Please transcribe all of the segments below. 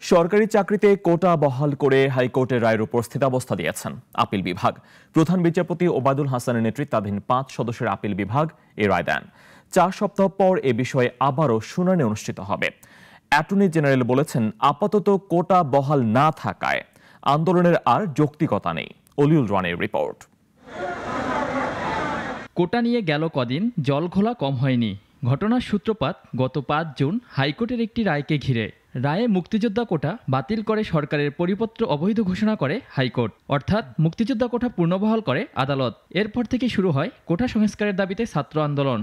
সরকারি চাকরিতে কোটা বহাল করে হাইকোর্টের রায়ের উপর স্থিতাবস্থা দিয়েছেন আপিল বিভাগ। প্রধান বিচারপতি ওবায়দুল হাসানের নেতৃত্বাধীন 5 সদস্যের আপিল বিভাগ এ রায় দেন। 4 সপ্তাহ পর এ বিষয়ে আবারও শুনানি অনুষ্ঠিত হবে। অ্যাটর্নি জেনারেল বলেছেন, আপাতত কোটা বহাল না থাকায় আন্দোলনের আর যৌক্তিকতা নেই। অলিউল রানের রিপোর্ট। কোটা নিয়ে গেল কদিন জল ঘোলা কম হয়নি। ঘটনার সূত্রপাত গত 5 জুন হাইকোর্টের একটি রায়কে ঘিরে। রায়ে মুক্তিযোদ্ধা কোটা বাতিল করে সরকারের পরিপত্র অবৈধ ঘোষণা করে হাইকোর্ট, অর্থাৎ মুক্তিযোদ্ধা কোটা পুনর্বহাল করে আদালত। এরপর থেকে শুরু হয় কোটা সংস্কারের দাবিতে ছাত্র আন্দোলন।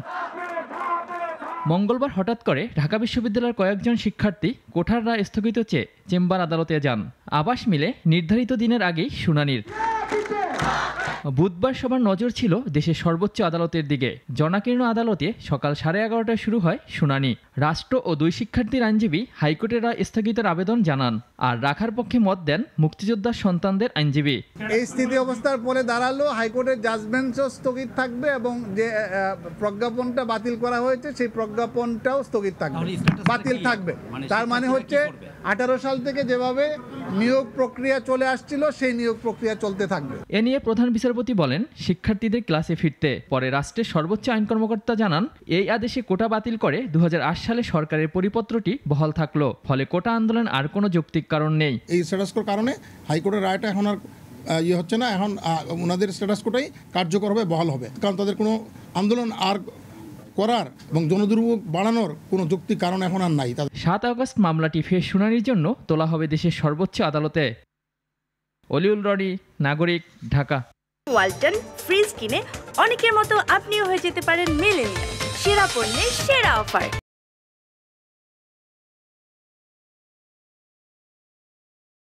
মঙ্গলবার হঠাৎ করে ঢাকা বিশ্ববিদ্যালয়ের কয়েকজন শিক্ষার্থী কোটার রায় স্থগিত চেয়ে চেম্বার আদালতে যান। আবাস মিলে নির্ধারিত দিনের আগেই শুনানির। বুধবার সবার নজর ছিল দেশের সর্বোচ্চ আদালতের দিকে। জনাকীর্ণ আদালতে সকাল 11:30টায় শুরু হয় শুনানি। রাষ্ট্র ও 2 শিক্ষার্থীর আইনজীবী হাইকোর্টের রায় স্থগিতের আবেদন জানান, আর রাখার পক্ষে মত দেন মুক্তিযোদ্ধার সন্তানদের আইনজীবী। এই স্থিতি অবস্থার পরে দাঁড়ালো হাইকোর্টের জাজমেন্টও স্থগিত থাকবে এবং যে প্রজ্ঞাপনটা বাতিল করা হয়েছে সেই প্রজ্ঞাপনটাও স্থগিত থাকবে, বাতিল থাকবে। তার মানে হচ্ছে 18 সাল থেকে যেভাবে নিয়োগ প্রক্রিয়া চলে আসছিল সেই নিয়োগ প্রক্রিয়া চলতে থাকবে। এ নিয়ে প্রধান বিচারপতি বলেন, শিক্ষার্থীদের ক্লাসে ফিরতে। পরে রাষ্ট্রের সর্বোচ্চ আইন কর্মকর্তা জানান, এই আদেশে কোটা বাতিল করে 2008 সালে সরকারের পরিপত্রটি বহাল থাকলো। ফলে কোটা আন্দোলন আর কোনো যৌক্তিক কারণ নেই। এই স্ট্যাটাস কোর কারণে হাইকোর্টের রায়টা এখন আর হচ্ছে না। এখন ওনাদের স্ট্যাটাস কোটাই কার্যকর হবে, বহাল হবে, কারণ তাদের কোনো আন্দোলন আর করার এবং জনদুর্ভোগ বাড়ানোর কোনো যৌক্তিক কারণ এখন আর নাই। 7 আগস্ট মামলাটি ফের শুনানির জন্য তোলা হবে দেশের সর্বোচ্চ আদালতে। অলিউল রনি, নাগরিক, ঢাকা। ওয়ালটন ফ্রিজ কিনে অনেকের মতো আপনিও হয়ে যেতে পারেন মিলেনিয়াল। সেরা পণ্যের সেরা অফার।